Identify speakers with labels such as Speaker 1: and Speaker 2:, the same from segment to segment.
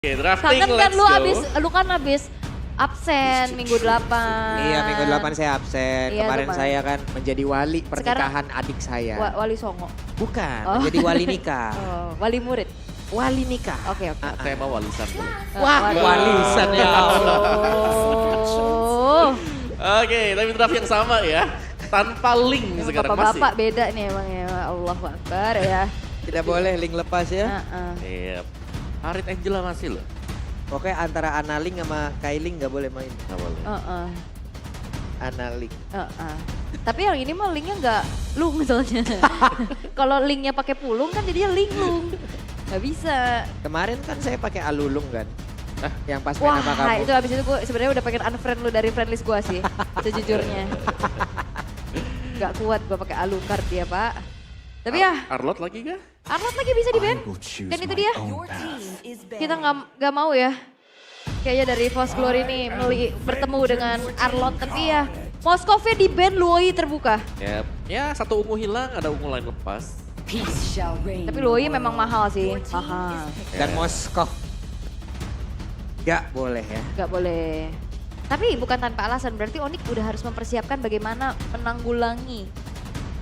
Speaker 1: Oke, drafting,
Speaker 2: Kangen kan
Speaker 1: let's
Speaker 2: lu
Speaker 1: go.
Speaker 2: lu kan abis absen minggu 8.
Speaker 3: Iya, minggu 8 saya absen.
Speaker 2: Iya,
Speaker 3: Kemarin
Speaker 2: teman.
Speaker 3: saya kan menjadi wali pernikahan adik saya.
Speaker 2: Wali Songo.
Speaker 3: Bukan,
Speaker 2: Oh.
Speaker 3: menjadi wali nikah.
Speaker 2: Oh, wali murid.
Speaker 3: Wali nikah.
Speaker 2: Oke, oke.
Speaker 1: Tema walisan dulu.
Speaker 3: Wah, walisan ya.
Speaker 2: Oh.
Speaker 1: Oke, tapi draft yang sama ya. Tanpa link sekarang masih.
Speaker 2: Bapak-bapak beda nih emang ya. Allahu Akbar ya.
Speaker 3: Tidak boleh link lepas ya.
Speaker 2: Heeh.
Speaker 1: Iya. Harit Angela masih loh.
Speaker 3: Pokoknya antara Analing sama Kailing nggak boleh main.
Speaker 1: Nggak boleh.
Speaker 2: Heeh.
Speaker 3: Analing.
Speaker 2: Heeh. Tapi yang ini mah linknya nggak lung soalnya. Kalau linknya pakai pulung kan jadinya link lung. Nggak bisa.
Speaker 3: Kemarin kan saya pakai Alulung kan.
Speaker 1: Hah?
Speaker 3: Yang pas main
Speaker 2: Wah,
Speaker 3: sama kamu.
Speaker 2: itu abis itu gue sebenarnya udah pengen unfriend lu dari friendlist gue sih, sejujurnya. Gak kuat gue pakai Alucard dia Pak. Tapi ya,
Speaker 1: Arlot lagi kah?
Speaker 2: Arnold lagi bisa di ban. Dan itu dia, kita nggak mau ya. Kayaknya dari False Glory ini bertemu dengan Arlot, tapi ya Moskovnya di ban, Luoi terbuka.
Speaker 1: Yep. Ya, satu ungu hilang, ada ungu lain lepas.
Speaker 2: Tapi Luoi memang mahal sih, mahal.
Speaker 3: Dan Moskov. Gak boleh ya.
Speaker 2: Gak boleh. Tapi bukan tanpa alasan, berarti Onyx udah harus mempersiapkan bagaimana menanggulangi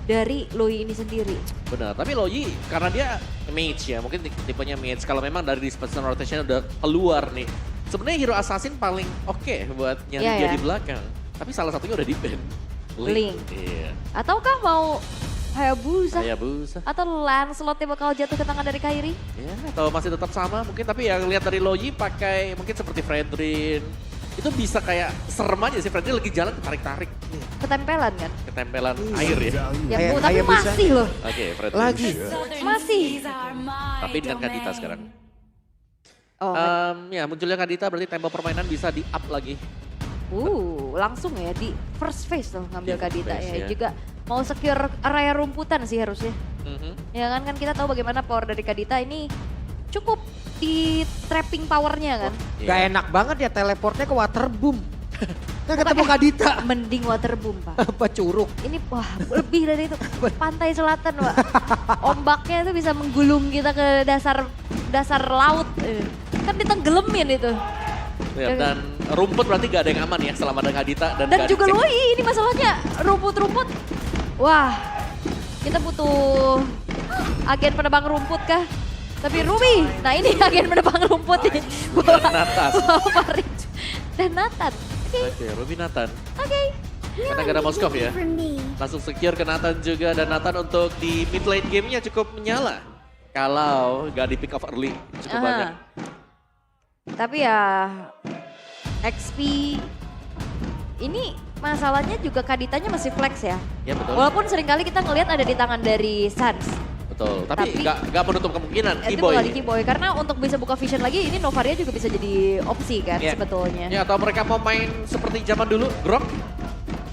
Speaker 2: dari Loi ini sendiri.
Speaker 1: Benar, tapi Loyi karena dia mage ya, mungkin tipenya mage. Kalau memang dari dispersion rotation udah keluar nih. Sebenarnya hero assassin paling oke buat nyari
Speaker 2: Iya,
Speaker 1: dia
Speaker 2: ya.
Speaker 1: di belakang. Tapi salah satunya udah di ban.
Speaker 2: Link.
Speaker 1: Iya.
Speaker 2: Ataukah mau Hayabusa?
Speaker 1: Hayabusa.
Speaker 2: Atau Lancelot yang bakal jatuh ke tangan dari Kairi?
Speaker 1: Ya, atau masih tetap sama mungkin, tapi yang lihat dari Loyi pakai mungkin seperti Fredrin. Itu bisa kayak serem aja sih, Fredrin lagi jalan tarik-tarik.
Speaker 2: Ketempelan kan?
Speaker 1: Ketempelan air ya.
Speaker 2: Ya, Bu, tapi
Speaker 3: Hayabusa.
Speaker 2: masih loh.
Speaker 1: Oke, Fredrin.
Speaker 3: Lagi.
Speaker 2: Masih.
Speaker 1: Tapi dengan Kadita sekarang.
Speaker 2: Oh,
Speaker 1: Ya munculnya Kadita berarti tempo permainan bisa di-up lagi.
Speaker 2: langsung ya di first phase tuh ngambil
Speaker 1: Di first
Speaker 2: Kadita
Speaker 1: phase,
Speaker 2: ya.
Speaker 1: ya.
Speaker 2: Juga mau secure area rumputan sih harusnya.
Speaker 1: Mhm.
Speaker 2: Ya kan kita tahu bagaimana power dari Kadita ini cukup di trapping powernya kan.
Speaker 1: Iya.
Speaker 3: Gak enak banget ya teleportnya ke waterboom. Nah ketemu Kadita.
Speaker 2: Mending waterboom Pak.
Speaker 3: Apa curug?
Speaker 2: Ini wah lebih dari itu. Pantai selatan Pak. Ombaknya itu bisa menggulung kita ke dasar laut. Kan ditenggelamin itu.
Speaker 1: Ya, dan rumput berarti gak ada yang aman ya selama ada Kadita dan
Speaker 2: Dan
Speaker 1: gak
Speaker 2: juga
Speaker 1: dicek.
Speaker 2: Loi ini masalahnya rumput-rumput. Wah kita butuh agen penebang rumput kah? Tapi Ruby, nah ini agen penebang rumput nih.
Speaker 1: Dan Nathan.
Speaker 2: Bawa Farid dan Nathan.
Speaker 1: Oke, Ruby Nathan.
Speaker 2: Oke.
Speaker 1: Karena gak ada Moskov ya. Langsung secure ke Nathan juga, dan Nathan untuk di mid late gamenya cukup menyala. Kalau gak di pick off early cukup
Speaker 2: Aha.
Speaker 1: banyak.
Speaker 2: Tapi ya XP ini masalahnya juga Kaditanya masih flex ya.
Speaker 1: Ya betul.
Speaker 2: Walaupun seringkali kita ngelihat ada di tangan dari Sans.
Speaker 1: Betul, tapi
Speaker 2: Tapi-
Speaker 1: gak menutup kemungkinan
Speaker 2: Itu
Speaker 1: Keyboy.
Speaker 2: bukan di Keyboy, karena untuk bisa buka vision lagi ini Novaria juga bisa jadi opsi kan
Speaker 1: Iya.
Speaker 2: sebetulnya.
Speaker 1: Ya, atau mereka mau main seperti zaman dulu, Grok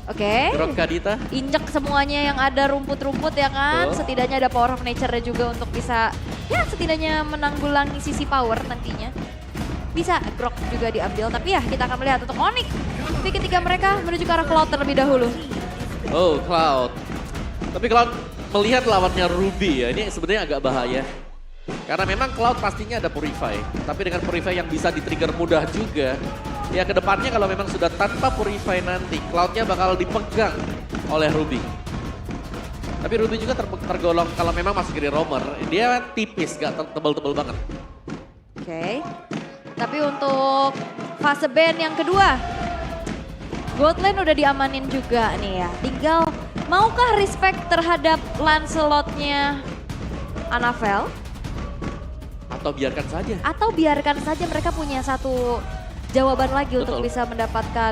Speaker 2: Oke.
Speaker 1: Kadita.
Speaker 2: Injek semuanya yang ada rumput-rumput ya kan.
Speaker 1: Betul.
Speaker 2: Setidaknya ada power of nature-nya juga untuk bisa ya setidaknya menanggulangi sisi power nantinya. Bisa Grok juga diambil, tapi ya kita akan melihat untuk Onyx. Tapi ketika mereka menuju ke arah Cloud terlebih dahulu.
Speaker 1: Oh, Cloud. Tapi Cloud melihat lawannya Ruby ya, ini sebenarnya agak bahaya. Karena memang Cloud pastinya ada Purify. Tapi dengan Purify yang bisa di-trigger mudah juga. Ya kedepannya kalau memang sudah tanpa Purify nanti, Cloud-nya bakal dipegang oleh Ruby. Tapi Ruby juga tergolong kalau memang masuk jadi roamer, dia tipis, gak tebel-tebel banget.
Speaker 2: Oke. Tapi untuk fase ban yang kedua, Gold Lane udah diamanin juga nih ya. Tinggal maukah respect terhadap Lancelot-nya Annabelle?
Speaker 1: Atau biarkan saja.
Speaker 2: Atau biarkan saja mereka punya satu jawaban lagi untuk
Speaker 1: Betul.
Speaker 2: bisa mendapatkan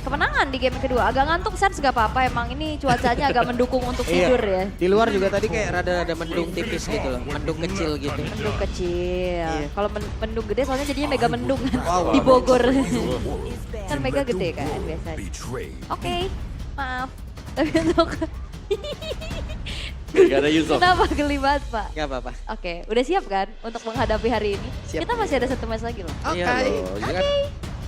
Speaker 2: kemenangan di game kedua. Agak ngantuk Sans gak apa-apa, emang ini cuacanya agak mendukung untuk tidur ya.
Speaker 3: Di luar juga tadi kayak rada-rada mendung tipis gitu loh. Mendung kecil gitu.
Speaker 2: Mendung kecil.
Speaker 3: Iya.
Speaker 2: Kalau mendung gede soalnya jadinya mega mendung kan
Speaker 3: Wow.
Speaker 2: di Bogor. Kan mega gede kan biasanya. Oke, maaf. Tapi untuk
Speaker 1: Gak ada Yusuf.
Speaker 2: kenapa geli banget Pak?
Speaker 3: Gak apa-apa.
Speaker 2: Oke, udah siap kan untuk menghadapi hari ini?
Speaker 3: Siap.
Speaker 2: Kita masih ada satu match lagi loh.
Speaker 3: Oke.
Speaker 1: Iya loh, ini kan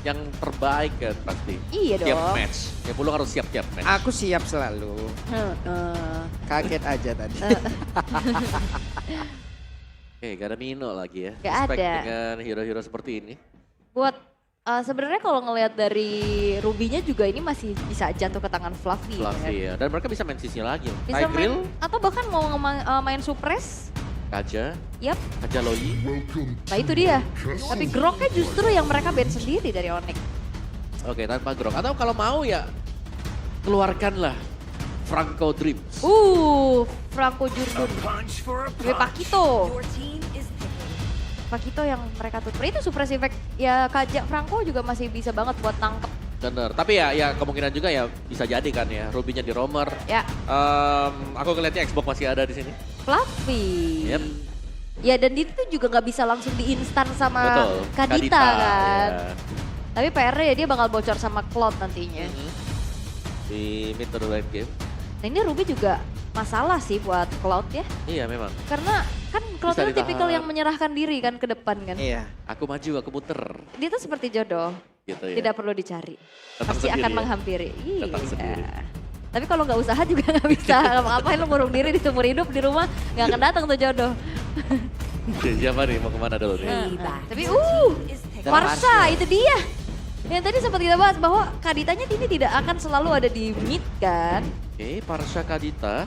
Speaker 1: yang terbaik kan pasti.
Speaker 2: Iya
Speaker 1: Tiap
Speaker 2: dong.
Speaker 1: match. Ya Pulau harus siap tiap match.
Speaker 3: Aku siap selalu.
Speaker 2: Heeh.
Speaker 3: Kaget aja tadi.
Speaker 1: Oke, gak ada Mino lagi ya.
Speaker 2: Gak
Speaker 1: Respect
Speaker 2: ada.
Speaker 1: dengan hero-hero seperti ini.
Speaker 2: Buat sebenarnya kalau ngelihat dari Ruby-nya juga ini masih bisa jatuh ke tangan Fluffy.
Speaker 1: Fluffy ya. Dan mereka bisa main sisi lagi.
Speaker 2: Bisa
Speaker 1: Tigreal,
Speaker 2: main, atau bahkan mau main suppress.
Speaker 1: Kaja,
Speaker 2: Yap,
Speaker 1: Kaja Loi.
Speaker 2: nah itu dia. Tapi Groknya justru yang mereka ban sendiri dari Onyx.
Speaker 1: Oke, tanpa Grok. Atau kalau mau ya keluarkanlah Franco Dreams.
Speaker 2: Franco Jurdun. Gue Pakito. Pakito yang mereka tutup. Itu suppress effect ya Kaja Franco juga masih bisa banget buat nangkep.
Speaker 1: Bener, tapi ya kemungkinan juga ya bisa jadi kan ya. Ruby-nya di roamer.
Speaker 2: Ya,
Speaker 1: Aku ngeliatnya Xbox masih ada di sini.
Speaker 2: Fluffy.
Speaker 1: Yep.
Speaker 2: Ya dan itu juga nggak bisa langsung diinstan sama
Speaker 1: Betul.
Speaker 2: Kadita kan.
Speaker 1: Ya.
Speaker 2: Tapi PR-nya ya dia bakal bocor sama Cloud nantinya.
Speaker 1: Di mid to the late game.
Speaker 2: Nah ini Ruby juga masalah sih buat Cloud ya.
Speaker 1: Iya memang.
Speaker 2: Karena kan Cloud
Speaker 1: Bisa
Speaker 2: itu tipikal
Speaker 1: ditahan.
Speaker 2: yang menyerahkan diri kan ke depan kan.
Speaker 3: Iya.
Speaker 1: Aku maju, aku muter.
Speaker 2: Dia tuh seperti jodoh,
Speaker 1: Gitu ya.
Speaker 2: tidak perlu dicari.
Speaker 1: Datang
Speaker 2: Pasti
Speaker 1: sendiri
Speaker 2: akan
Speaker 1: ya?
Speaker 2: menghampiri.
Speaker 1: Datang sendiri.
Speaker 2: Tapi kalau nggak usaha juga nggak bisa. Ngapain lu ngurung diri di seumur hidup di rumah, nggak akan datang tuh jodoh.
Speaker 1: Siapa nih mau kemana dulu nih?
Speaker 2: Tapi Marsha itu dia. Yang tadi sempat kita bahas bahwa Kaditanya ini tidak akan selalu ada di mid kan.
Speaker 1: Oke, Parsha Kadita.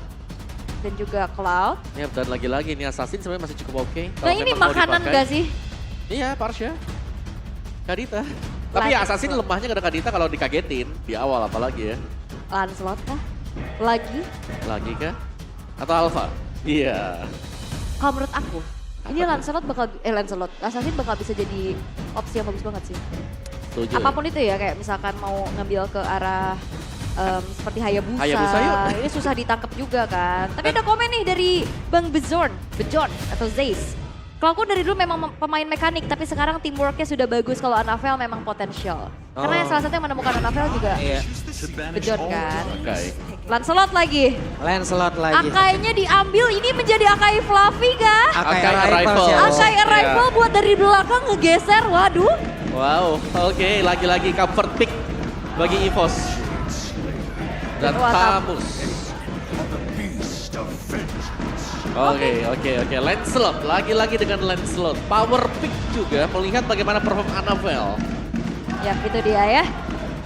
Speaker 2: Dan juga Cloud.
Speaker 1: Ya, dan lagi-lagi ini Assassin sebenarnya masih cukup oke.
Speaker 2: Nah ini makanan gak sih?
Speaker 1: Iya, Parsha. Kadita. Tapi ya Assassin lemahnya karena Kadita kalau dikagetin di awal apalagi ya.
Speaker 2: Lancelot kah? Lagi?
Speaker 1: Lagi kah? Atau Alpha? Iya.
Speaker 2: Kalau menurut aku, ini
Speaker 1: Apa tuh?
Speaker 2: Lancelot, Assassin bakal bisa jadi opsi yang bagus banget sih.
Speaker 1: Setuju.
Speaker 2: Apapun itu ya, kayak misalkan mau ngambil ke arah seperti Hayabusa,
Speaker 1: Hayabusa yuk.
Speaker 2: ini susah ditangkap juga kan. Tapi ada komen nih dari Bang Bejon atau Zeiss. Kalau aku dari dulu memang pemain mekanik, tapi sekarang teamworknya sudah bagus kalau Anavel memang potensial. Karena yang salah satu yang menemukan Anavel juga
Speaker 3: Iya.
Speaker 2: Bejon kan.
Speaker 1: Oke.
Speaker 2: Lancelot lagi.
Speaker 3: Lancelot lagi.
Speaker 2: Akainya diambil, ini menjadi Akai Fluffy kah?
Speaker 3: Akai
Speaker 1: Akai
Speaker 3: Arrival
Speaker 1: Arrival.
Speaker 3: ya.
Speaker 2: Akai Arrival buat dari belakang ngegeser, waduh.
Speaker 1: Wow, oke, lagi-lagi comfort pick bagi EVOS. Dan
Speaker 2: Wah,
Speaker 1: Tamus. Oke, Lancelot, lagi-lagi dengan Lancelot. Power pick juga, melihat bagaimana perform Anavel.
Speaker 2: Ya itu dia ya.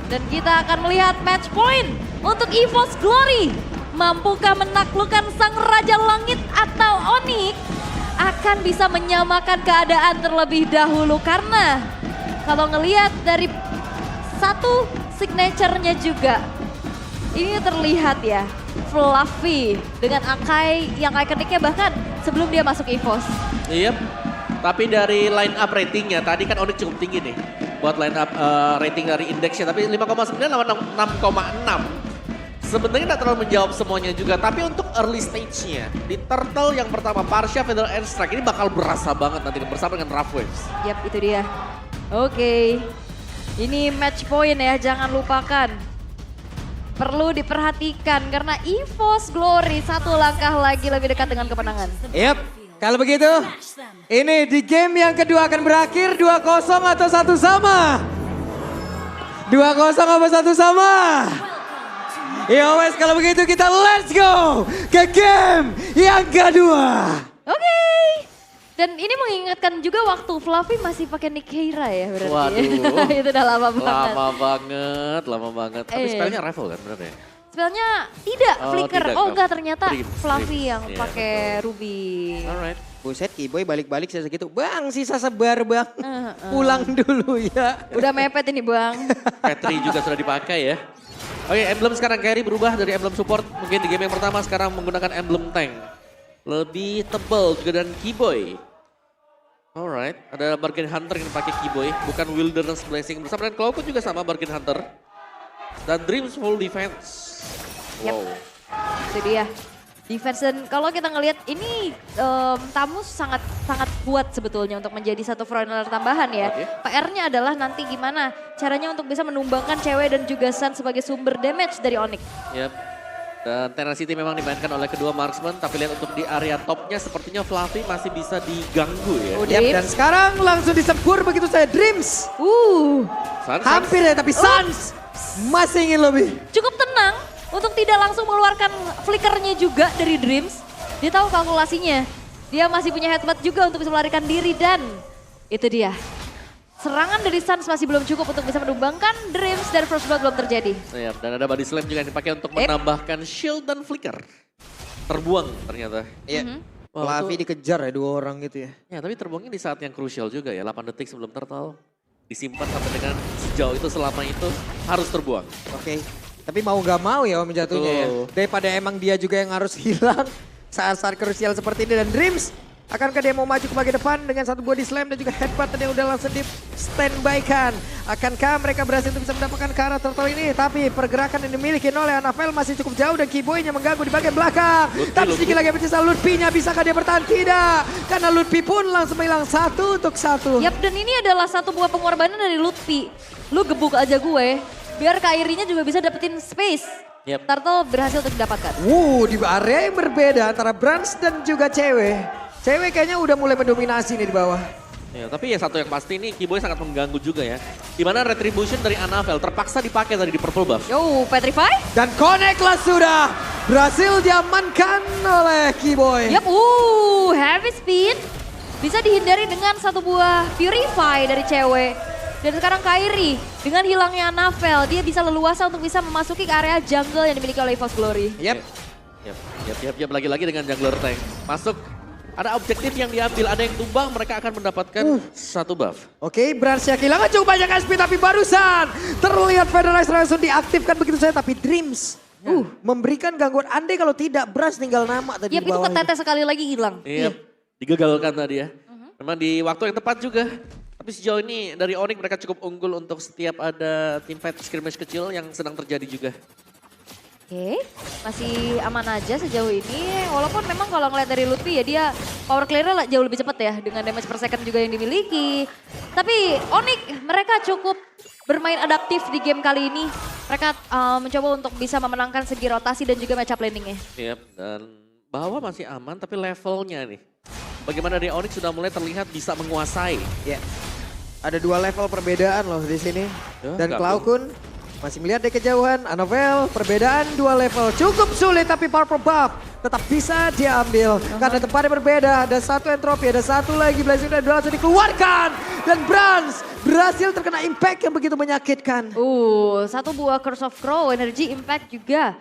Speaker 2: Dan kita akan melihat match point untuk EVOS Glory. Mampukah menaklukkan Sang Raja Langit atau Onyx? Akan bisa menyamakan keadaan terlebih dahulu. Karena kalau ngelihat dari satu signature-nya juga. Ini terlihat ya, Fluffy dengan Akai yang ikoniknya bahkan sebelum dia masuk EVOS.
Speaker 1: Iya, tapi dari line up ratingnya, tadi kan Onyx cukup tinggi nih. Buat line up rating dari indeksnya, tapi 5,9 lawan 6,6. Sebenarnya nggak terlalu menjawab semuanya juga, tapi untuk early stage-nya, di Turtle yang pertama, Parsha, Feather and Strike, ini bakal berasa banget nanti bersama dengan Rough Waves.
Speaker 2: Yap, itu dia. Oke, ini match point ya, jangan lupakan. Perlu diperhatikan karena EVOS Glory satu langkah lagi lebih dekat dengan kemenangan.
Speaker 3: Yap, kalau begitu ini di game yang kedua akan berakhir 2-0 atau 1 sama? 2-0 apa 1 sama? Ya wes kalau begitu kita let's go ke game yang kedua.
Speaker 2: Oke. Dan ini mengingatkan juga waktu Fluffy masih pakai Nick Keira ya berarti.
Speaker 1: Waduh.
Speaker 2: Itu udah lama banget.
Speaker 1: Lama banget. Tapi spellnya Revel kan bener ya?
Speaker 2: Spellnya tidak,
Speaker 1: Oh,
Speaker 2: Flicker.
Speaker 1: tidak,
Speaker 2: Oh
Speaker 1: Kak.
Speaker 2: enggak ternyata
Speaker 1: Dreams,
Speaker 2: Fluffy
Speaker 1: Dreams.
Speaker 2: yang
Speaker 1: Iya,
Speaker 2: pakai
Speaker 1: betul.
Speaker 2: Ruby.
Speaker 1: Alright.
Speaker 3: Buset Kiboy balik-balik saya segitu. Bang sisa sebar bang. Pulang dulu ya.
Speaker 2: Udah mepet ini Bang.
Speaker 1: Petri juga sudah dipakai ya. Oke, emblem sekarang carry berubah dari emblem support. Mungkin di game yang pertama sekarang menggunakan emblem tank. Lebih tebal juga dan Keyboy. Alright, ada Bargain Hunter yang pakai Keyboy, bukan Wilderness Blessing. Bersama dengan Cloud juga sama Bargain Hunter. Dan Dreams Full Defense.
Speaker 2: Yap.
Speaker 1: Wow.
Speaker 2: Itu dia. Defense dan kalau kita ngelihat ini Tamus sangat kuat sebetulnya untuk menjadi satu frontliner tambahan ya.
Speaker 1: Oke.
Speaker 2: PR-nya adalah nanti gimana caranya untuk bisa menumbangkan cewek dan juga Sun sebagai sumber damage dari Onyx.
Speaker 1: Yap. Dan Tenacity memang dimainkan oleh kedua marksman, tapi lihat untuk di area topnya sepertinya Fluffy masih bisa diganggu ya.
Speaker 2: Oh,
Speaker 3: Yap,
Speaker 2: Dreams.
Speaker 3: dan sekarang langsung disebur begitu saya Dreams.
Speaker 1: Sans,
Speaker 3: Hampir ya tapi Sans masih ingin lebih.
Speaker 2: Cukup tenang untuk tidak langsung mengeluarkan flickernya juga dari Dreams. Dia tahu kalkulasinya. Dia masih punya headbutt juga untuk bisa melarikan diri dan itu dia. Serangan dari Suns masih belum cukup untuk bisa menumbangkan Dreams dan Frostbite belum terjadi.
Speaker 1: Iya, dan ada body slam juga yang dipakai untuk menambahkan shield dan flicker. Terbuang ternyata.
Speaker 3: Iya.
Speaker 1: Wah,
Speaker 3: Flavi dikejar ya 2 orang gitu ya.
Speaker 1: Ya, tapi terbuangnya di saat yang krusial juga ya, 8 detik sebelum turtle. Disimpan sampai dengan sejauh itu, selama itu harus terbuang.
Speaker 3: Oke. Tapi mau gak mau ya Om jatuhnya ya.
Speaker 1: Betul.
Speaker 3: Daripada emang dia juga yang harus hilang saat-saat krusial seperti ini. Dan Dreams, akankah dia mau maju ke bagian depan dengan satu body slam dan juga headbutt yang udah langsung di standby-kan. Akankah mereka berhasil untuk bisa mendapatkan ke arah turtle ini. Tapi pergerakan yang dimiliki oleh Anavel masih cukup jauh dan Keyboy-nya mengganggu di bagian belakang. Tapi sedikit lagi berjasa Lutfi-nya, bisakah dia bertahan? Tidak. Karena Lutfi pun langsung hilang 1 untuk 1.
Speaker 2: Yap, dan ini adalah satu buah pengorbanan dari Lutfi. Lu gebuk aja gue, biar Kairinya juga bisa dapetin space.
Speaker 1: Yap.
Speaker 2: Turtle berhasil untuk didapatkan.
Speaker 3: Di area yang berbeda antara Brans dan juga cewek. Cewek kayaknya udah mulai mendominasi nih di bawah.
Speaker 1: Ya, tapi ya satu yang pasti ini Keyboy sangat mengganggu juga ya. Dimana retribution dari Anavel terpaksa dipakai tadi di purple buff.
Speaker 2: Yo, Petrify.
Speaker 3: Dan connect lah sudah. Berhasil diamankan oleh Keyboy.
Speaker 2: Yap, heavy speed. Bisa dihindari dengan satu buah Purify dari cewek. Dan sekarang Kairi dengan hilangnya Anavel, dia bisa leluasa untuk bisa memasuki ke area jungle yang dimiliki oleh EVOS Glory.
Speaker 3: Yap.
Speaker 1: Yap. Lagi-lagi dengan jungler tank. Masuk, ada objektif yang diambil, ada yang tumbang, mereka akan mendapatkan satu buff.
Speaker 3: Oke, Brans kehilangan cukup banyak SP tapi barusan terlihat Federalize langsung diaktifkan begitu saja. Tapi Dreams memberikan gangguan. Andai kalau tidak Brans tinggal nama tadi
Speaker 2: Yap,
Speaker 3: di
Speaker 2: itu
Speaker 3: bawah.
Speaker 2: ketetes sekali lagi hilang.
Speaker 1: Iya, digagalkan tadi ya. Memang di waktu yang tepat juga. Tapi sejauh ini dari Onyx mereka cukup unggul untuk setiap ada team fight skirmish kecil yang sedang terjadi juga.
Speaker 2: Oke, masih aman aja sejauh ini. Walaupun memang kalau ngeliat dari Lutfi ya dia power clear-nya jauh lebih cepat ya. Dengan damage per second juga yang dimiliki. Tapi Onyx mereka cukup bermain adaptif di game kali ini. Mereka mencoba untuk bisa memenangkan segi rotasi dan juga matchup landingnya.
Speaker 1: Iya, dan bawah masih aman tapi levelnya nih. Bagaimana dari Onyx sudah mulai terlihat bisa menguasai.
Speaker 3: Ya. Ada 2 level perbedaan loh di sini.
Speaker 1: Ya,
Speaker 3: Dan
Speaker 1: nggak
Speaker 3: Klaukun masih melihat dari kejauhan. Anavel perbedaan 2 level. Cukup sulit tapi purple buff tetap bisa dia ambil. Karena tempatnya berbeda. Ada 1 entropi, ada 1 lagi blazing dan langsung dikeluarkan. Dan Brans berhasil terkena impact yang begitu menyakitkan.
Speaker 2: Satu buah Curse of Crow, energy impact juga.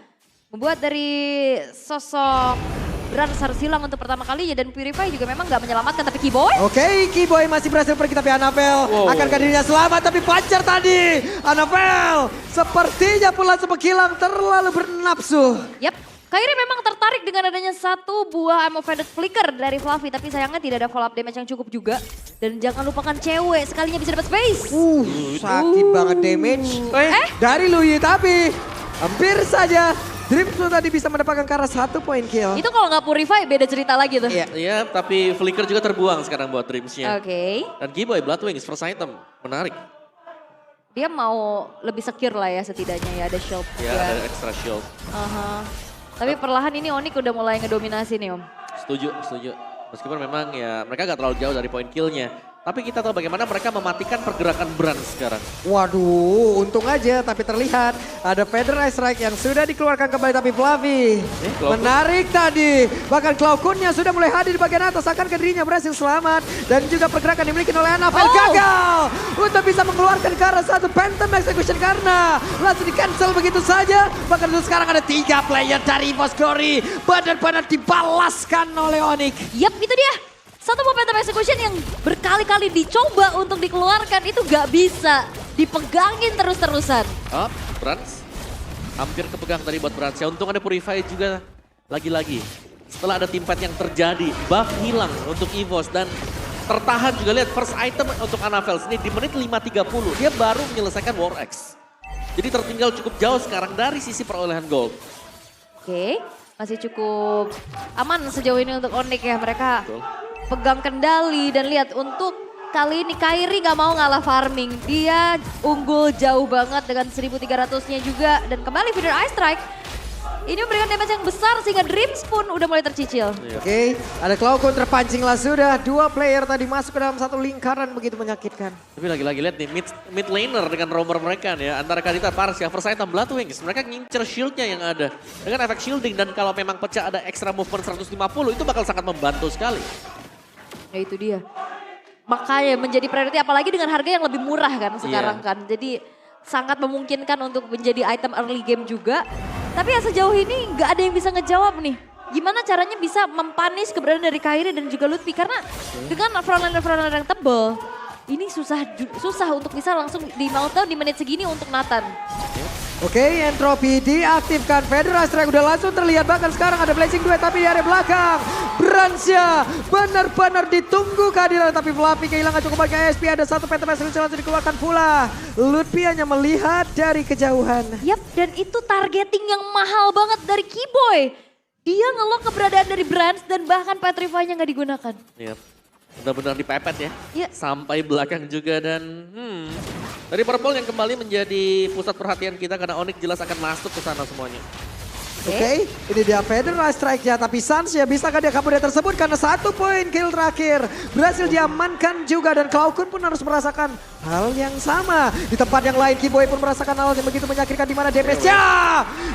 Speaker 2: Membuat dari sosok Brans harus hilang untuk pertama kalinya dan Purify juga memang gak menyelamatkan tapi Keyboy.
Speaker 3: Oke, Keyboy masih berhasil pergi tapi Anavel akankah dirinya selamat tapi Pancer tadi. Anavel sepertinya pula sepekilang terlalu bernafsu.
Speaker 2: Yap, Kairi memang tertarik dengan adanya satu buah Ammo Faded Flicker dari Fluffy tapi sayangnya tidak ada follow up damage yang cukup juga. Dan jangan lupakan cewek sekalinya bisa dapat space.
Speaker 3: Sakit banget damage. Dari Luyi tapi hampir saja Dreams tadi bisa mendapatkan ke arah 1 point kill.
Speaker 2: Itu kalau nggak Purify beda cerita lagi tuh.
Speaker 1: Iya, tapi flicker juga terbuang sekarang buat Dreams-nya.
Speaker 2: Oke.
Speaker 1: Dan Keyboy Blood Wings first item, menarik.
Speaker 2: Dia mau lebih secure lah ya setidaknya ya ada shield.
Speaker 1: Ya,
Speaker 2: juga.
Speaker 1: ada extra shield.
Speaker 2: Tapi perlahan ini Onyx udah mulai ngedominasi nih Om.
Speaker 1: Setuju. Meskipun memang ya mereka gak terlalu jauh dari poin killnya. Tapi kita tahu bagaimana mereka mematikan pergerakan Brand sekarang.
Speaker 3: Waduh, untung aja tapi terlihat ada Federalize Strike yang sudah dikeluarkan kembali tapi Fluffy menarik tadi. Bahkan Klaukun yang sudah mulai hadir di bagian atas akan dirinya berhasil selamat. Dan juga pergerakan dimiliki oleh Anavel gagal untuk bisa mengeluarkan ke arah 1 Phantom Execution karena langsung di cancel begitu saja. Bahkan itu sekarang ada 3 player dari EVOS Glory benar-benar dibalaskan oleh Onyx.
Speaker 2: Yap, itu dia. Satu buah Phantom Execution yang berkali-kali dicoba untuk dikeluarkan itu gak bisa. Dipegangin terus-terusan.
Speaker 1: Brans hampir kepegang tadi buat Brans. Ya untung ada Purify juga lagi-lagi. Setelah ada team fight yang terjadi, buff hilang untuk EVOS dan tertahan juga. Lihat first item untuk Anavel ini di menit 5.30. Dia baru menyelesaikan War X. Jadi tertinggal cukup jauh sekarang dari sisi perolehan gold.
Speaker 2: Oke, masih cukup aman sejauh ini untuk Onyx ya. Mereka
Speaker 1: Betul.
Speaker 2: pegang kendali dan lihat untuk kali ini Kairi gak mau ngalah farming. Dia unggul jauh banget dengan 1300-nya juga dan kembali feeder Ice Strike. Ini memberikan damage yang besar sehingga Dreams pun udah mulai tercicil.
Speaker 3: Oke, ada Cloudcon terpancinglah sudah. 2 player tadi masuk ke dalam satu lingkaran begitu menyakitkan.
Speaker 1: Tapi lagi-lagi lihat nih mid laner dengan roamer mereka nih ya. Antara Kadita, Parsia, First Item, Bloodwings. Mereka ngincer shieldnya yang ada. Dengan efek shielding dan kalau memang pecah ada extra movement 150 itu bakal sangat membantu sekali.
Speaker 2: Ya itu dia. Makanya menjadi priority apalagi dengan harga yang lebih murah kan sekarang kan. Jadi sangat memungkinkan untuk menjadi item early game juga. Tapi ya sejauh ini nggak ada yang bisa ngejawab nih. Gimana caranya bisa mempanis keberadaan dari Kairi dan juga Lutfi. Karena dengan frontliner yang tebel, ini susah untuk bisa langsung di meltdown di menit segini untuk Nathan.
Speaker 3: Oke, Entropy diaktifkan. Federal Strike udah langsung terlihat. Bahkan sekarang ada Blazing Duet tapi di area belakang. Bransya benar-benar ditunggu kehadiran. Tapi Fluffy kehilangan cukup banyak ASP. Ada satu PTPS langsung dikeluarkan pula. Lutfi hanya melihat dari kejauhan.
Speaker 2: Yap, dan itu targeting yang mahal banget dari Keyboy. Dia ngelok keberadaan dari Brands dan bahkan Petrify-nya nggak digunakan.
Speaker 1: Iya. Benar-benar dipepet ya.
Speaker 2: Iya.
Speaker 1: Sampai belakang juga dan dari Purple yang kembali menjadi pusat perhatian kita karena Onyx jelas akan masuk ke sana semuanya.
Speaker 3: Oke, ini dia Federal Strike-nya. Tapi Sans ya bisakah dia kabur dari tersebut karena 1 poin kill terakhir. Berhasil diamankan juga dan Cloudcon pun harus merasakan hal yang sama. Di tempat yang lain Keyboy pun merasakan hal yang begitu menyakitkan di mana damage-nya.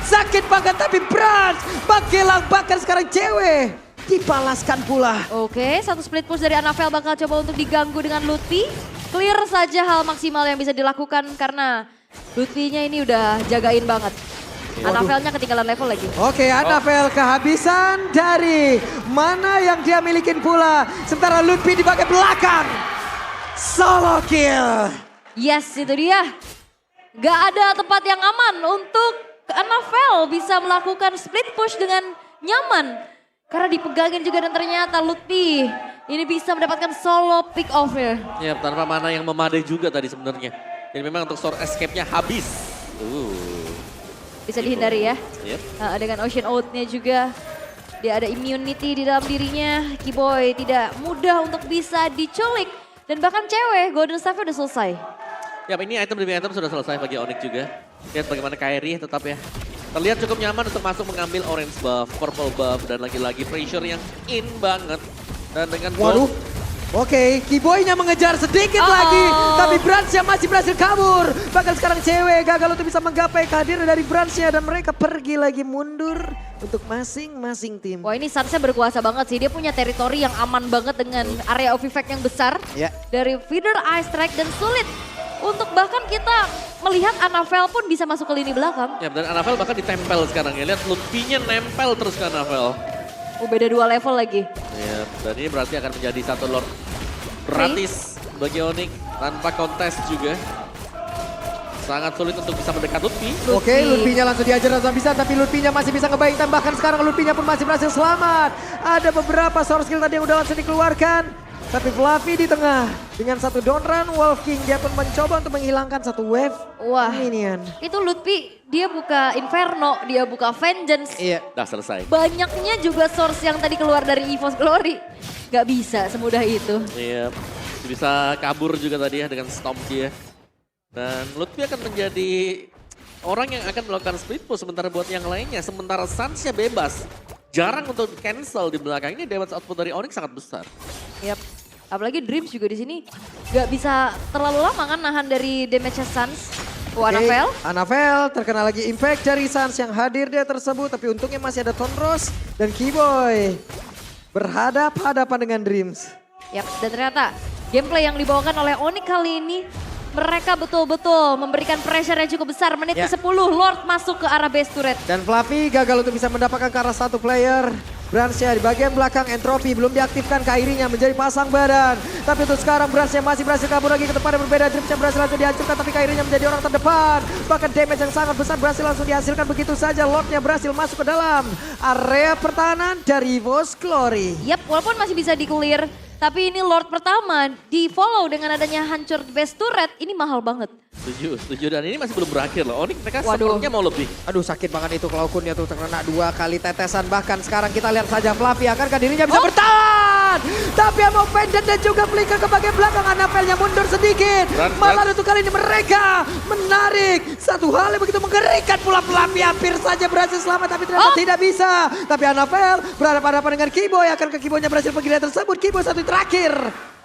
Speaker 3: Sakit banget tapi Brans Bagelang bahkan sekarang cewek. Dibalaskan pula.
Speaker 2: Oke, satu split push dari Anavel bakal coba untuk diganggu dengan Lutfi. Clear saja hal maksimal yang bisa dilakukan karena Lutfi-nya ini udah jagain banget. Anavelnya ketinggalan level lagi.
Speaker 3: Oke, Anavel kehabisan dari mana yang dia milikin pula. Sementara Lutfi di bagian belakang. Solo kill.
Speaker 2: Yes, itu dia. Gak ada tempat yang aman untuk Anavel bisa melakukan split push dengan nyaman. Karena dipegangin juga dan ternyata Lutfi ini bisa mendapatkan solo pick off ya.
Speaker 1: Ya, tanpa mana yang memadai juga tadi sebenarnya. Jadi memang untuk sword escape-nya habis.
Speaker 2: Bisa dihindari ya.
Speaker 1: Yep.
Speaker 2: Nah, dengan Ocean Oath-nya juga. Dia ada immunity di dalam dirinya. Keyboy tidak mudah untuk bisa diculik. Dan bahkan cewek, Golden Staff-nya udah selesai.
Speaker 1: Ya, ini item demi item sudah selesai bagi Onyx juga. Lihat bagaimana Kairi tetap ya. Terlihat cukup nyaman untuk masuk mengambil orange buff, purple buff, dan lagi-lagi pressure yang in banget. Dan dengan
Speaker 3: Waduh. Oke, Keyboy-nya mengejar sedikit lagi. Tapi Bransya masih berhasil kabur. Bahkan sekarang cewek gagal untuk bisa menggapai kehadiran dari Bransya. Dan mereka pergi lagi mundur untuk masing-masing tim.
Speaker 2: Wah ini Sansnya berkuasa banget sih. Dia punya teritori yang aman banget dengan area of effect yang besar.
Speaker 3: Ya.
Speaker 2: Dari Feeder, Ice Strike, dan sulit. Untuk bahkan kita melihat Anavel pun bisa masuk ke lini belakang.
Speaker 1: Ya, dan Anavel bahkan ditempel sekarang ya. Lihat Lutfi-nya nempel terus ke Anavel.
Speaker 2: Beda 2 level lagi.
Speaker 1: Ya, dan ini berarti akan menjadi satu Lord gratis bagi Onyx tanpa kontes juga. Sangat sulit untuk bisa mendekat Lutfi.
Speaker 3: Oke, Lutfi-nya langsung diajar langsung bisa, tapi Lutfi-nya masih bisa ngebayang tambahkan sekarang Lutfi-nya pun masih berhasil selamat. Ada beberapa source skill tadi yang udah langsung dikeluarkan. Tapi Fluffy di tengah dengan satu down run, Wolf King dia pun mencoba untuk menghilangkan satu wave minion.
Speaker 2: Itu Lutfi dia buka Inferno, dia buka Vengeance.
Speaker 3: Iya.
Speaker 1: Udah selesai.
Speaker 2: Banyaknya juga source yang tadi keluar dari EVOS Glory. Gak bisa semudah itu.
Speaker 1: Iya, bisa kabur juga tadi ya dengan Stomp dia. Dan Lutfi akan menjadi orang yang akan melakukan split push sementara buat yang lainnya. Sementara Sansnya bebas. Jarang untuk cancel di belakang. Ini damage output dari Onyx sangat besar.
Speaker 2: Yap. Apalagi Dreams juga di sini gak bisa terlalu lama kan nahan dari damage Sans. Anavel.
Speaker 3: Anavel terkena lagi impact dari Sans yang hadir dia tersebut. Tapi untungnya masih ada Tonros dan Keyboy. Berhadap-hadapan dengan Dreams.
Speaker 2: Yap, dan ternyata gameplay yang dibawakan oleh Onyx kali ini mereka betul-betul memberikan pressure yang cukup besar. Menit ke-10 Lord masuk ke arah base turret.
Speaker 3: Dan Fluffy gagal untuk bisa mendapatkan ke arah satu player. Bransya di bagian belakang, Entropy belum diaktifkan, Kairinya menjadi pasang badan. Tapi untuk sekarang Bransya masih berhasil kabur lagi ke tempat yang berbeda. Dreams yang berhasil langsung dihancurkan tapi Kairinya menjadi orang terdepan. Bahkan damage yang sangat besar berhasil langsung dihasilkan begitu saja. Lordnya berhasil masuk ke dalam area pertahanan dari EVOS Glory.
Speaker 2: Yap, walaupun masih bisa di-clear. Tapi ini Lord pertama di follow dengan adanya hancur base turret. Ini mahal banget.
Speaker 1: Setuju. Dan ini masih belum berakhir loh. Onyx mereka sepertinya mau lebih.
Speaker 3: Aduh sakit banget itu Cloudcon ya tuh terkena 2 kali tetesan. Bahkan sekarang kita lihat saja Fluffy akankah dirinya bisa bertahan. depan. Tapi Amok Pendant dan juga Flicker ke bagian belakang. Annabelle-nya mundur sedikit. Malah untuk kali ini mereka menarik. Satu hal yang begitu mengerikan pula Fluffy hampir saja berhasil selamat tapi ternyata tidak bisa. Tapi Annabelle berhadapan-hadapan dengan Keyboy. Akankah Keyboy-nya berhasil pergi dari tersebut? Keyboy satu terakhir.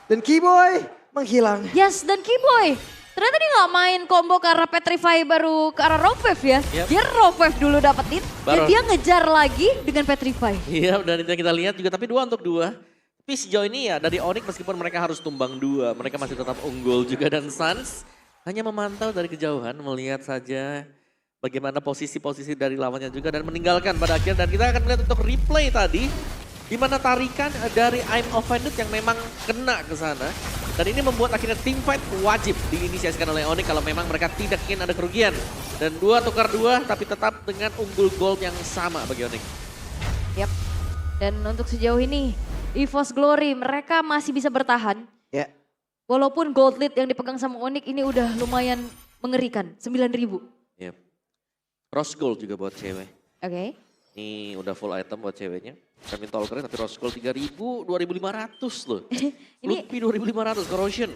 Speaker 3: Dan Keyboy menghilang.
Speaker 2: Yes, dan Keyboy. Ternyata dia nggak main combo ke arah Petrify baru ke arah Rock Wave ya.
Speaker 1: Yep.
Speaker 2: Dia Rock Wave dulu dapetin. Dan
Speaker 1: Baru.
Speaker 2: dia ngejar lagi dengan Petrify.
Speaker 1: Iya, dan itu yang kita lihat juga, tapi 2 untuk 2. Tapi sejauh ini ya dari Onyx meskipun mereka harus tumbang 2, mereka masih tetap unggul juga. Dan Suns hanya memantau dari kejauhan, melihat saja bagaimana posisi-posisi dari lawannya juga. Dan meninggalkan pada akhir, dan kita akan melihat untuk replay tadi. Di mana tarikan dari I'm Offended yang memang kena ke sana. Dan ini membuat akhirnya team fight wajib diinisiasikan oleh Onyx kalau memang mereka tidak ingin ada kerugian. Dan 2 tukar 2 tapi tetap dengan unggul gold yang sama bagi Onyx.
Speaker 2: Yap. Dan untuk sejauh ini EVOS Glory mereka masih bisa bertahan.
Speaker 3: Ya.
Speaker 2: Walaupun gold lead yang dipegang sama Onyx ini udah lumayan mengerikan. 9.000.
Speaker 1: Yep. Rose gold juga buat cewek.
Speaker 2: Oke.
Speaker 1: Ini udah full item buat ceweknya. Kami tol keren tapi rose gold 3.000, 2.500 loh.
Speaker 2: Ini
Speaker 1: Lupi 2.500, corrosion.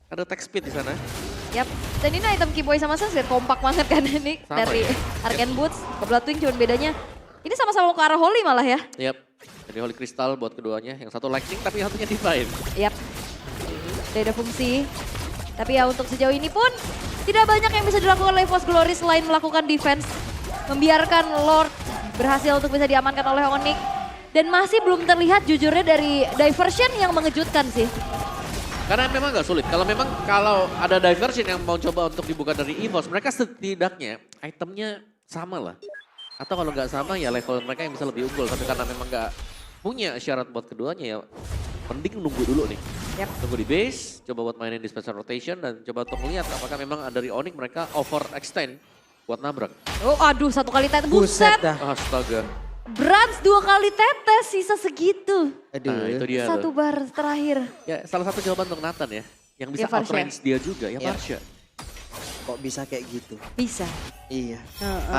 Speaker 1: Ada tech speed di sana.
Speaker 2: yap. Dan ini item Keyboy sama Suns kompak banget kan ini.
Speaker 1: Sama
Speaker 2: Dari
Speaker 1: ya?
Speaker 2: Arcane Boots ke Bloodwing cuman bedanya. Ini sama-sama ke arah Holy malah ya.
Speaker 1: Yap. Jadi Holy Crystal buat keduanya. Yang satu lightning tapi yang satunya divine.
Speaker 2: Yap. Udah ada fungsi. Tapi ya untuk sejauh ini pun tidak banyak yang bisa dilakukan oleh EVOS Glory selain melakukan defense. Membiarkan Lord berhasil untuk bisa diamankan oleh Onyx. Dan masih belum terlihat jujurnya dari diversion yang mengejutkan sih.
Speaker 1: Karena memang gak sulit. Kalau ada diversion yang mau coba untuk dibuka dari EVOS, mereka setidaknya itemnya sama lah. Atau kalau nggak sama ya level mereka yang bisa lebih unggul. Tapi karena memang nggak punya syarat buat keduanya ya mending nunggu dulu nih.
Speaker 2: Yep.
Speaker 1: Tunggu di base, coba buat mainin dispenser rotation dan coba untuk melihat apakah memang dari Onyx mereka overextend buat nabrak.
Speaker 2: Oh aduh satu kali tetes.
Speaker 3: Buset
Speaker 2: Buset.
Speaker 3: dah.
Speaker 1: Astaga.
Speaker 2: Brans 2 kali tetes sisa segitu.
Speaker 3: Aduh.
Speaker 1: Nah itu dia
Speaker 2: Satu
Speaker 1: tuh.
Speaker 2: bar terakhir.
Speaker 1: Ya salah satu jawaban untuk Nathan ya. Yang bisa
Speaker 2: Ya, Varsha.
Speaker 1: outrange dia juga ya
Speaker 3: Ya.
Speaker 1: Varsha.
Speaker 3: Kok bisa kayak gitu?
Speaker 2: Bisa.
Speaker 3: Iya.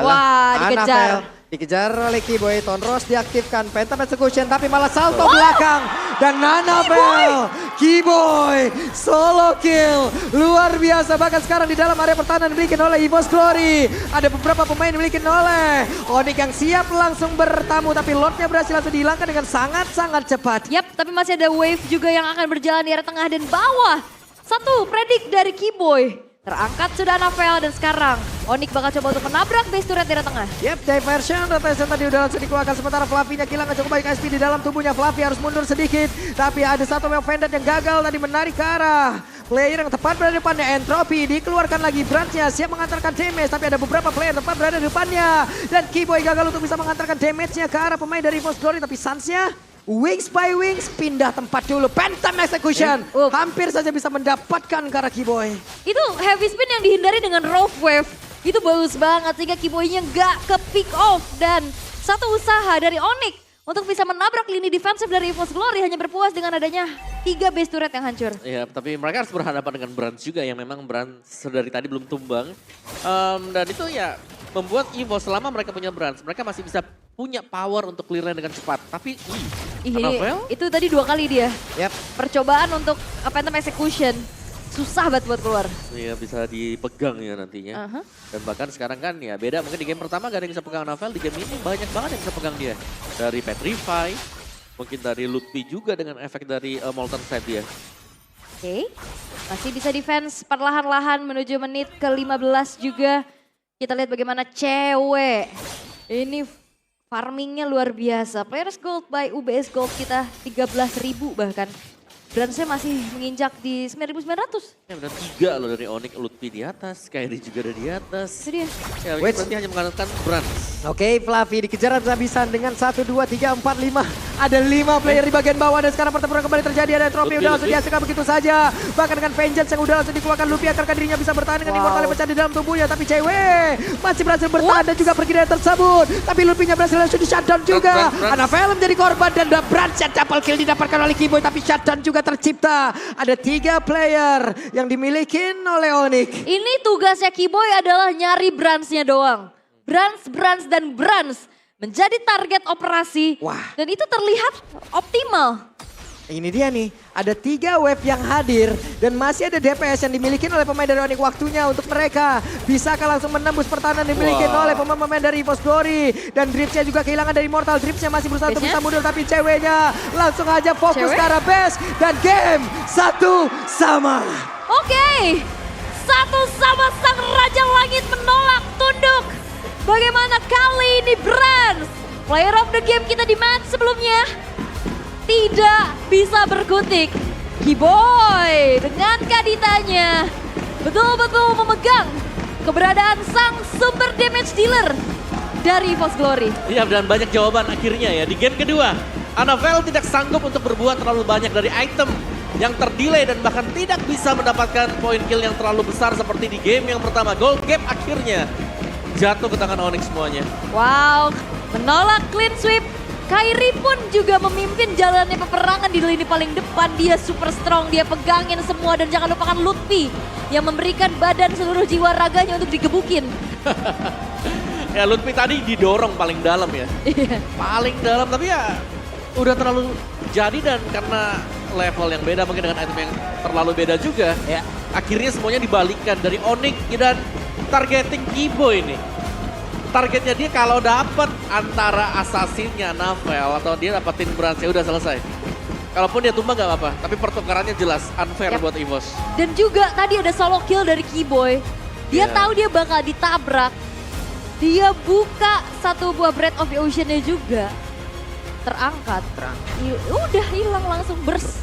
Speaker 2: Wah dikejar.
Speaker 3: Annabelle dikejar oleh Keyboy, Tonros diaktifkan, Phantom Execution tapi malah salto belakang. Dan Annabelle, Keyboy, solo kill. Luar biasa, bahkan sekarang di dalam area pertahanan dimiliki oleh EVOS Glory. Ada beberapa pemain dimiliki oleh Onyx yang siap langsung bertamu. Tapi Lordnya berhasil langsung dihilangkan dengan sangat-sangat cepat.
Speaker 2: Yap, tapi masih ada wave juga yang akan berjalan di area tengah dan bawah. Satu predik dari Keyboy. Terangkat sudah Annabelle dan sekarang Onyx bakal coba untuk menabrak base turret di area tengah.
Speaker 3: Yep, diversion rotation tadi udah langsung dikeluarkan. Sementara Fluffy-nya kehilangan cukup banyak SP di dalam tubuhnya. Fluffy harus mundur sedikit. Tapi ada satu Amok Pendant yang gagal tadi menarik ke arah player yang tepat berada di depannya. Entropy dikeluarkan lagi, Branch-nya siap mengantarkan damage. Tapi ada beberapa player tepat berada di depannya. Dan Keyboy gagal untuk bisa mengantarkan damage-nya ke arah pemain dari EVOS Glory. Tapi Suns-nya wings by wings pindah tempat dulu. Phantom Execution hampir saja bisa mendapatkan ke arah Keyboy.
Speaker 2: Itu heavy spin yang dihindari dengan rough wave. Itu bagus banget sehingga Keyboy-nya gak ke pick off. Dan satu usaha dari Onyx untuk bisa menabrak lini defensif dari EVOS Glory hanya berpuas dengan adanya 3 base turret yang hancur.
Speaker 1: Iya, tapi mereka harus berhadapan dengan Brands juga yang memang Brands dari tadi belum tumbang. Dan itu ya membuat EVOS selama mereka punya Brands, mereka masih bisa punya power untuk clear lane dengan cepat. Tapi Annabelle?
Speaker 2: Itu tadi 2 kali dia.
Speaker 3: Yep.
Speaker 2: Percobaan untuk Phantom Execution. Susah banget buat keluar.
Speaker 1: Iya bisa dipegang ya nantinya. Dan bahkan sekarang kan ya beda, mungkin di game pertama gak ada yang bisa pegang Annabelle, di game ini banyak banget yang bisa pegang dia. Dari Petrify, mungkin dari Lutfi juga dengan efek dari Molten Side dia.
Speaker 2: Oke, masih bisa defense perlahan-lahan menuju menit ke-15 juga. Kita lihat bagaimana cewek. Ini farmingnya luar biasa. Players Gold by UBS Gold kita 13.000 bahkan. Brandsnya masih menginjak di 9.900.
Speaker 1: Ya benar 3 loh dari Onyx, Lutfi di atas, Kyrie juga ada di atas.
Speaker 2: Itu dia.
Speaker 1: Ya
Speaker 3: Wait.
Speaker 1: berarti hanya mengandalkan Brands.
Speaker 3: Oke, Fluffy dikejar habis-habisan dengan 1, 2, 3, 4, 5. Ada 5 player di bagian bawah dan sekarang pertempuran kembali terjadi. Ada Entropy udah langsung dihasilkan begitu saja. Bahkan dengan Vengeance yang udah langsung dikeluarkan. Luffy akankah dirinya bisa bertahan dengan Immortal yang pecah di dalam tubuhnya. Tapi cewek masih berhasil bertahan dan juga pergi dari tersebut. Tapi Luffy-nya berhasil langsung di shutdown juga.
Speaker 1: Brands.
Speaker 3: Annabelle menjadi korban dan Branch double kill didapatkan oleh Keyboy. Tapi shutdown juga tercipta. Ada 3 player yang dimiliki oleh Onyx.
Speaker 2: Ini tugasnya Keyboy adalah nyari Brands-nya doang. Brands, dan Brands menjadi target operasi.
Speaker 3: Wah.
Speaker 2: Dan itu terlihat optimal.
Speaker 3: Ini dia nih, ada 3 wave yang hadir dan masih ada DPS yang dimiliki oleh pemain dari Onyx. Waktunya untuk mereka bisakah langsung menembus pertahanan yang dimiliki oleh pemain-pemain dari EVOS Glory. Dan Dripsnya juga kehilangan dari Immortal. Dripsnya masih berusaha untuk bisa mundur tapi ceweknya langsung aja fokus ke arah base. Dan game 1 sama.
Speaker 2: Oke, 1 sama sang Raja Langit menolak tunduk. Bagaimana kali ini Brands? Player of the game kita di match sebelumnya tidak bisa berkutik. Kiboy dengan Kaditanya betul-betul memegang keberadaan sang super damage dealer dari EVOS Glory.
Speaker 1: Iya, dan banyak jawaban akhirnya ya. Di game kedua, Annabelle tidak sanggup untuk berbuat terlalu banyak dari item yang terdelay dan bahkan tidak bisa mendapatkan poin kill yang terlalu besar seperti di game yang pertama. Gold gap akhirnya jatuh ke tangan Onyx semuanya.
Speaker 2: Wow, menolak clean sweep. Kairi pun juga memimpin jalannya peperangan di lini paling depan. Dia super strong, dia pegangin semua. Dan jangan lupakan Lutfi yang memberikan badan seluruh jiwa raganya untuk digebukin.
Speaker 1: Ya Lutfi tadi didorong paling dalam ya. Paling dalam, tapi ya udah terlalu jadi dan karena level yang beda mungkin dengan item yang terlalu beda juga. Ya. Akhirnya semuanya dibalikkan dari Onyx dan targeting Kibo ini. Targetnya dia kalau dapat antara assassinnya Annabelle atau dia dapetin Brands ya udah selesai. Kalaupun dia tumbang gak apa-apa, tapi pertukarannya jelas unfair buat EVOS.
Speaker 2: Dan juga tadi ada solo kill dari Kiboy. Dia tahu dia bakal ditabrak. Dia buka satu buah Breath of the Ocean-nya juga. Terangkat. Udah hilang langsung burst.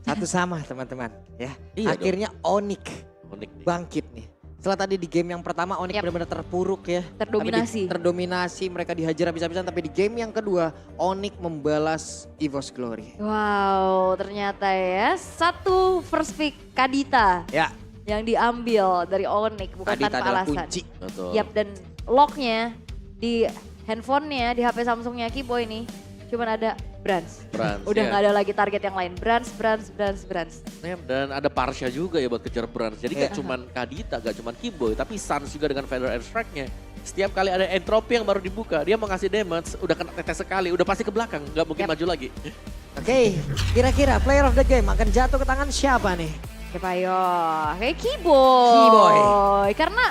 Speaker 3: 1 sama teman-teman ya.
Speaker 1: Iya
Speaker 3: akhirnya Onyx bangkit nih. Setelah tadi di game yang pertama Onyx benar-benar terpuruk ya.
Speaker 2: Terdominasi.
Speaker 3: Terdominasi, mereka dihajar habis-habisan. Tapi di game yang kedua Onyx membalas EVOS Glory.
Speaker 2: Wow, ternyata ya 1 first pick Kadita.
Speaker 3: Ya.
Speaker 2: Yang diambil dari Onyx bukan
Speaker 3: Kadita
Speaker 2: tanpa
Speaker 3: adalah
Speaker 2: alasan.
Speaker 3: kunci.
Speaker 1: Betul.
Speaker 2: Yap, dan locknya di handphonenya, di HP Samsungnya Kiboy ini cuman ada Brands. Udah nggak ada lagi target yang lain. Brands.
Speaker 1: Ya, dan ada Parsha juga ya buat kejar Brands. Jadi gak cuman Kadita, gak cuman Kiboy, tapi Sans juga dengan Feather Airstrike-nya. Setiap kali ada entropy yang baru dibuka, dia mau ngasih damage, udah kena tetes sekali, udah pasti ke belakang, gak mungkin maju lagi.
Speaker 3: Oke, kira-kira player of the game akan jatuh ke tangan siapa nih?
Speaker 2: Siapa yo? Kayak Kiboy. Karena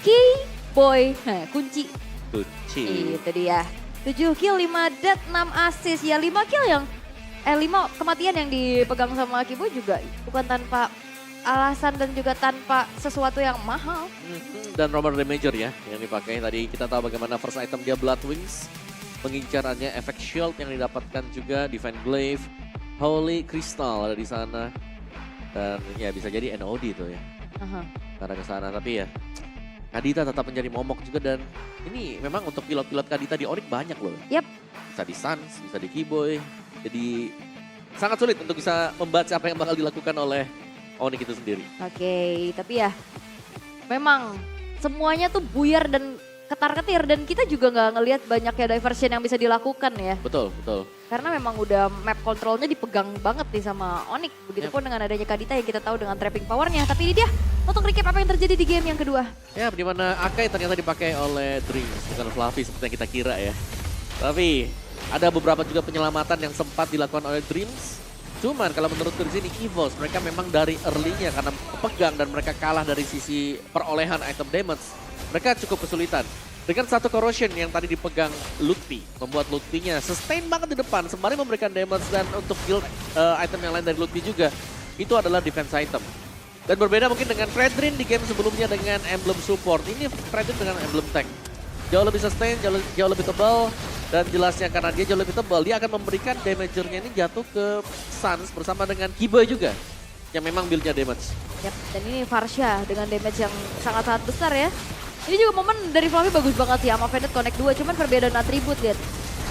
Speaker 2: Kiboy, kunci. Itu dia. 7 kill, 5 death, 6 assist. Ya 5 kill yang, 5 kematian yang dipegang sama Kiboy juga bukan tanpa alasan dan juga tanpa sesuatu yang mahal.
Speaker 1: Dan Roman Damager ya yang dipakai. Tadi kita tahu bagaimana first item dia Blood Wings. Pengincarannya efek shield yang didapatkan juga, Divine Glaive, Holy Crystal ada di sana. Dan ya bisa jadi NOD itu ya. Karena ke sana, tapi ya Kadita tetap menjadi momok juga dan ini memang untuk pilot-pilot Kadita di Onyx banyak loh.
Speaker 2: Yap.
Speaker 1: Bisa di Sans, bisa di Kiboy. Jadi sangat sulit untuk bisa membaca apa yang bakal dilakukan oleh Onyx itu sendiri.
Speaker 2: Oke, tapi ya memang semuanya tuh buyar dan ketar-ketir dan kita juga nggak ngelihat banyaknya diversion yang bisa dilakukan ya.
Speaker 1: Betul.
Speaker 2: Karena memang udah map kontrolnya dipegang banget nih sama Onyx. Begitupun dengan adanya Kadita yang kita tahu dengan trapping powernya. Tapi ini dia untuk recap apa yang terjadi di game yang kedua. Ya,
Speaker 1: di mana Akai ternyata dipakai oleh Dreams, bukan Fluffy seperti yang kita kira ya. Tapi ada beberapa juga penyelamatan yang sempat dilakukan oleh Dreams. Cuman kalau menurutku di sini EVOS mereka memang dari early-nya karena pegang dan mereka kalah dari sisi perolehan item damage. Mereka cukup kesulitan. Dengan satu corrosion yang tadi dipegang Lutfi, membuat Lutfinya sustain banget di depan sembari memberikan damage dan untuk build item yang lain dari Lutfi juga. Itu adalah defense item. Dan berbeda mungkin dengan Fredrin di game sebelumnya dengan emblem support. Ini Fredrin dengan emblem tank. Jauh lebih sustain, jauh lebih tebal. Dan jelasnya karena dia jauh lebih tebal, dia akan memberikan damagernya ini jatuh ke Sans bersama dengan Kiboy juga. Yang memang buildnya damage.
Speaker 2: Yap, dan ini Farsha dengan damage yang sangat-sangat besar ya. Ini juga momen dari Fluffy bagus banget sih sama Vended Connect 2, cuman perbedaan atribut lihat.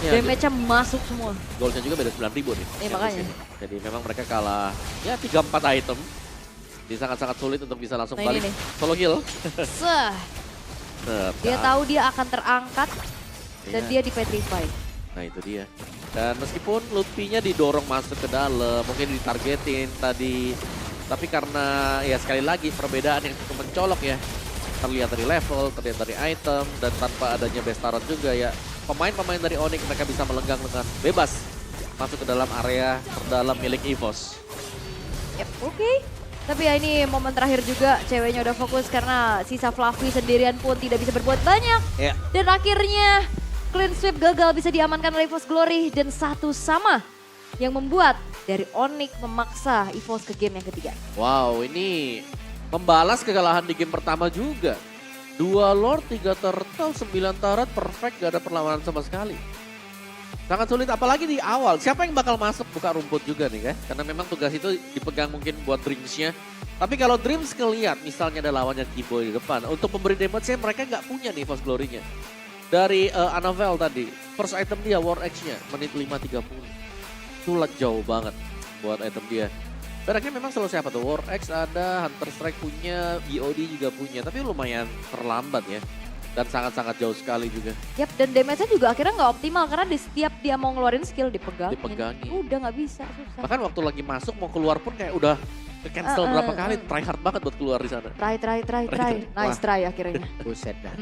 Speaker 2: Ya, damage-nya masuk semua.
Speaker 1: Goldnya juga beda 9.000 nih.
Speaker 2: Iya makanya.
Speaker 1: Jadi memang mereka kalah ya 3-4 item. Jadi sangat-sangat sulit untuk bisa langsung balik solo kill.
Speaker 2: Dia tahu dia akan terangkat dan dia di-petrify.
Speaker 1: Nah itu dia. Dan meskipun Lutfi-nya didorong masuk ke dalam, mungkin ditargetin tadi. Tapi karena ya sekali lagi perbedaan yang cukup mencolok ya. Terlihat dari level, terlihat dari item, dan tanpa adanya Bestaron juga ya. Pemain-pemain dari Onyx mereka bisa melenggang dengan bebas masuk ke dalam area terdalam milik EVOS.
Speaker 2: Yep, oke. Tapi ya ini momen terakhir juga ceweknya udah fokus karena sisa Fluffy sendirian pun tidak bisa berbuat banyak.
Speaker 3: Ya.
Speaker 2: Dan akhirnya clean sweep gagal bisa diamankan oleh EVOS Glory dan 1-1 yang membuat dari Onyx memaksa EVOS ke game yang ketiga.
Speaker 1: Wow, ini membalas kekalahan di game pertama juga. 2 Lord, 3 Turtle, 9 turret, perfect, gak ada perlawanan sama sekali. Sangat sulit, apalagi di awal. Siapa yang bakal masuk buka rumput juga nih kan? Karena memang tugas itu dipegang mungkin buat Dreams-nya. Tapi kalau Dreams ngeliat misalnya ada lawannya Keyboy di depan. Untuk memberi damage-nya mereka nggak punya nih EVOS Glory-nya. Dari Annabelle tadi, first item dia War X-nya menit 5.30. Sulit jauh banget buat item dia. Beraknya memang selalu siapa tuh? War X ada, Hunter Strike punya, BOD juga punya. Tapi lumayan terlambat ya. Dan sangat-sangat jauh sekali juga.
Speaker 2: Yap, dan damage-nya juga akhirnya nggak optimal karena di setiap dia mau ngeluarin skill dipegangin. Udah nggak bisa, susah.
Speaker 1: Bahkan waktu lagi masuk mau keluar pun kayak udah cancel berapa kali, try hard banget buat keluar di sana.
Speaker 2: Try. Nice try akhirnya.
Speaker 3: Buset dah.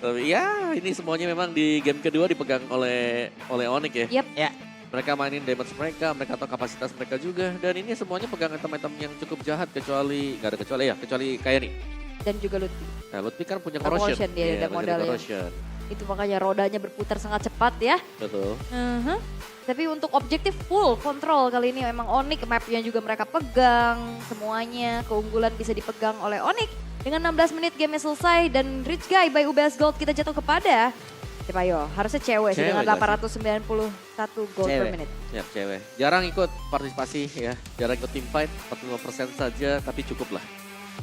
Speaker 1: Tapi ya ini semuanya memang di game kedua dipegang oleh Onyx ya.
Speaker 2: Yap.
Speaker 3: Ya.
Speaker 1: Mereka mainin damage mereka tahu kapasitas mereka juga. Dan ini semuanya pegang item-item yang cukup jahat kecuali kayak nih.
Speaker 2: Dan juga Lutfi.
Speaker 1: Nah Lutfi kan punya
Speaker 2: Corrosion
Speaker 1: corrosion.
Speaker 2: dia ada modalnya.
Speaker 1: Corrosion.
Speaker 2: Itu makanya rodanya berputar sangat cepat ya.
Speaker 1: Betul.
Speaker 2: Tapi untuk objektif full control kali ini memang Onyx, mapnya juga mereka pegang. Semuanya keunggulan bisa dipegang oleh Onyx. Dengan 16 menit gamenya selesai dan Rich Guy by UBS Gold kita jatuh kepada siapa yo? Harusnya cewek sih dengan 891 gold per menit.
Speaker 1: Ya cewek. Jarang ikut partisipasi ya. Jarang ikut team fight. 45% saja tapi cukup lah.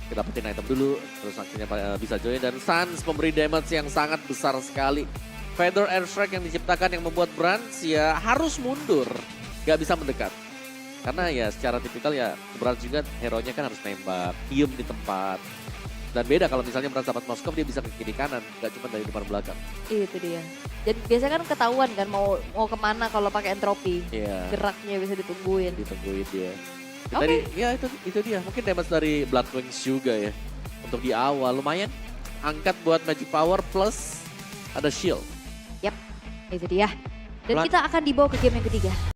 Speaker 1: Kita dapetin item dulu, terus akhirnya bisa join. Dan Sans memberi damage yang sangat besar sekali. Feather Airstrike yang diciptakan yang membuat Brands ya harus mundur. Gak bisa mendekat. Karena ya secara tipikal ya Brands juga hero-nya kan harus nembak, diem di tempat. Dan beda kalau misalnya Brands dapat Moskov dia bisa ke kiri kanan, gak cuma dari depan belakang.
Speaker 2: Itu dia. Dan biasanya kan ketahuan kan mau kemana kalau pakai entropi.
Speaker 1: Iya.
Speaker 2: Geraknya bisa ditungguin.
Speaker 1: Ditungguin dia.
Speaker 2: Oke.
Speaker 1: Tadi ya itu dia. Mungkin damage dari Blood Wings juga ya. Untuk di awal lumayan. Angkat buat Magic Power plus ada shield.
Speaker 2: Yap, itu dia. Dan kita akan dibawa ke game yang ketiga.